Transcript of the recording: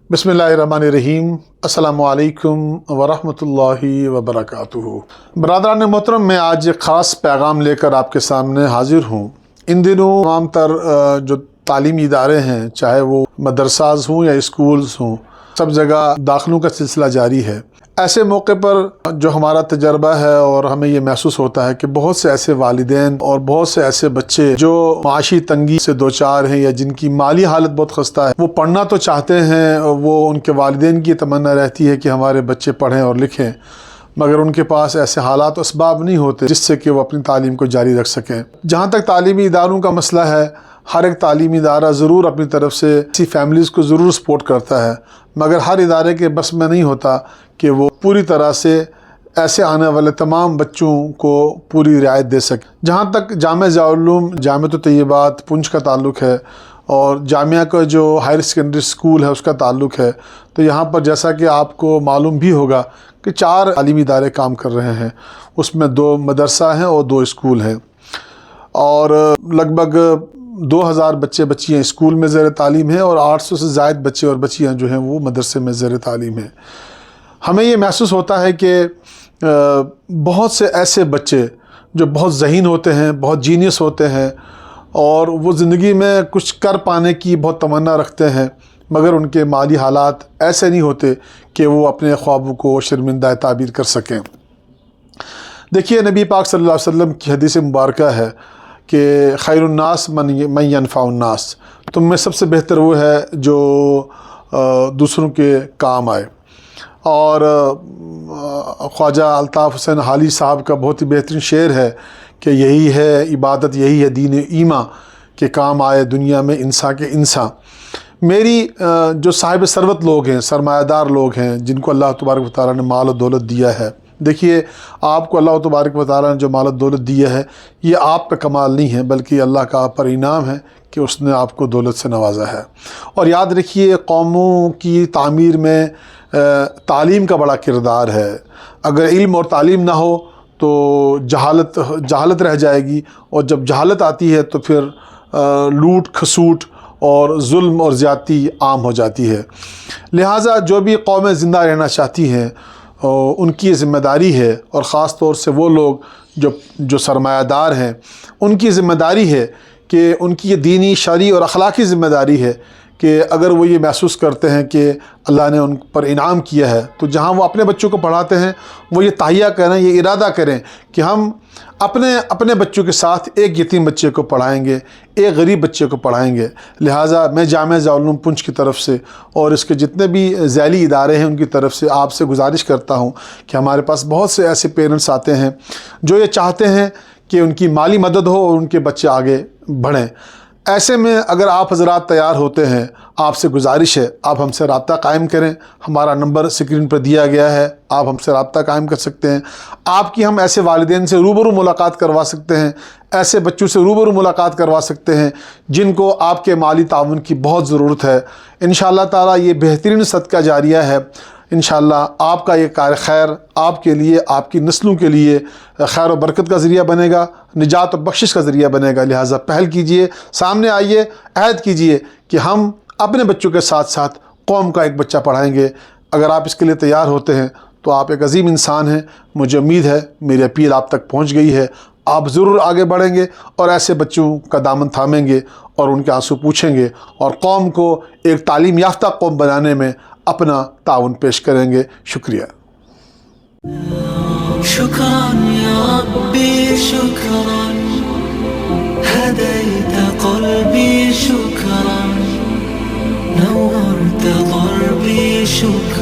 बिस्मिल्लाहिर्रहमानिर्रहीम। अस्सलामु अलैकुम वरहमतुल्लाहि वबरकातुहू। बरादरान मोहतरम, मैं आज एक ख़ास पैगाम लेकर आपके सामने हाजिर हूँ। इन दिनों तमाम तर जो तालीमी इदारे हैं, चाहे वो मदरसाज हों या स्कूल्स हों, सब जगह दाखिलों का सिलसिला जारी है। ऐसे मौके पर जो हमारा तजर्बा है और हमें ये महसूस होता है कि बहुत से ऐसे वालिदैन और बहुत से ऐसे बच्चे जो माशी तंगी से दो चार हैं या जिनकी माली हालत बहुत खस्ता है, वो पढ़ना तो चाहते हैं, वो उनके वालिदैन की तमन्ना रहती है कि हमारे बच्चे पढ़ें और लिखें, मगर उनके पास ऐसे हालात असबाब नहीं होते जिससे कि वो अपनी तालीम को जारी रख सकें। जहाँ तक तालीमी इदारों का मसला है, हर एक तालीमी इदारा ज़रूर अपनी तरफ से ऐसी फैमिलीज़ को ज़रूर सपोर्ट करता है, मगर हर इदारे के बस में नहीं होता कि वो पूरी तरह से ऐसे आने वाले तमाम बच्चों को पूरी रियायत दे सके। जहाँ तक जामिया ज़िया-उल-उलूम जामिअतुत तय्यबात पुंछ का ताल्लुक़ है और जामिया का जो हायर सेकेंडरी स्कूल है उसका ताल्लुक़ है, तो यहाँ पर जैसा कि आपको मालूम भी होगा कि 4 तालीमी इदारे काम कर रहे हैं। उसमें 2 मदरसा हैं और 2 स्कूल हैं और लगभग 2000 बच्चे बच्चियाँ स्कूल में ज़ेर तालीम हैं और 800 से ज़ायद बच्चे और बच्चियाँ जो हैं वो मदरसे में ज़ेर तालीम हैं। हमें ये महसूस होता है कि बहुत से ऐसे बच्चे जो बहुत ज़हीन होते हैं, बहुत जीनियस होते हैं और वो ज़िंदगी में कुछ कर पाने की बहुत तमन्ना रखते हैं, मगर उनके माली हालात ऐसे नहीं होते कि वो अपने ख्वाबों को शर्मिंदा ताबीर कर सकें। देखिए, नबी पाक सल्लल्लाहु अलैहि वसल्लम की हदीस मुबारक है कि खैरुन्नास मन यनफ़उन्नास, तुम में सबसे बेहतर वो है जो दूसरों के काम आए। और ख्वाजा अल्ताफ़ हुसैन हाली साहब का बहुत ही बेहतरीन शेर है कि यही है इबादत, यही है दीन ईमा के काम आए दुनिया में इंसान के इंसान। मेरी जो साहिब सरवत लोग हैं, सरमायादार लोग हैं, जिनको अल्लाह तबारक व तआला ने माल और दौलत दिया है, देखिए आपको अल्लाह तबारक व तआला ने जो माल और दौलत दिया है, ये आप का कमाल नहीं है बल्कि अल्लाह का आप पर इनाम है कि उसने आपको दौलत से नवाजा है। और याद रखिए, कौमों की तामीर में तालीम का बड़ा किरदार है। अगर इल्म और तालीम ना हो तो जहालत रह जाएगी, और जब जहालत आती है तो फिर लूट खसूट और जुल्म और ज़्यादती आम हो जाती है। लिहाजा जो भी कौमें ज़िंदा रहना चाहती हैं उनकी ज़िम्मेदारी है, और ख़ास तौर से वो लोग जो सरमायादार हैं, उनकी ज़िम्मेदारी है कि उनकी ये दीनी, शरई और अखलाकी ज़िम्मेदारी है कि अगर वो ये महसूस करते हैं कि अल्लाह ने उन पर इनाम किया है, तो जहाँ वो अपने बच्चों को पढ़ाते हैं वो ये तहिया करें, ये इरादा करें कि हम अपने बच्चों के साथ एक यतीम बच्चे को पढ़ाएंगे, एक गरीब बच्चे को पढ़ाएंगे। लिहाजा मैं जामिया ज़िया-उल-उलूम पुंछ की तरफ से और इसके जितने भी ज़ैली इदारे हैं उनकी तरफ से आपसे गुजारिश करता हूँ कि हमारे पास बहुत से ऐसे पेरेंट्स आते हैं जो ये चाहते हैं कि उनकी माली मदद हो और उनके बच्चे आगे बढ़ें। ऐसे में अगर आप हज़रात तैयार होते हैं, आपसे गुजारिश है आप हमसे रब्ता कायम करें। हमारा नंबर स्क्रीन पर दिया गया है, आप हमसे रब्ता कायम कर सकते हैं। आपकी हम ऐसे वालिदैन से रूबरू मुलाकात करवा सकते हैं, ऐसे बच्चों से रूबरू मुलाकात करवा सकते हैं जिनको आपके माली ताउन की बहुत ज़रूरत है। इंशाअल्लाह ताला ये बेहतरीन सदका जारिया है। इंशाअल्लाह आपका ये कार खैर आपके लिए, आपकी नस्लों के लिए खैर और बरकत का ज़रिया बनेगा, निजात और बख्शिश का ज़रिया बनेगा। लिहाजा पहल कीजिए, सामने आइए, अहद कीजिए कि हम अपने बच्चों के साथ साथ कौम का एक बच्चा पढ़ाएंगे। अगर आप इसके लिए तैयार होते हैं तो आप एक अजीम इंसान हैं। मुझे उम्मीद है मेरी अपील आप तक पहुँच गई है। आप ज़रूर आगे बढ़ेंगे और ऐसे बच्चों का दामन थामेंगे और उनके आंसू पूछेंगे और कौम को एक तालीम याफ्ता कौम बनाने में अपना ताउन पेश करेंगे। शुक्रिया। शुक्रान या रब्बी शुक्रान, हदैत क़ल्बी शुक्रान, नव्वरत क़ल्बी शुक्रान।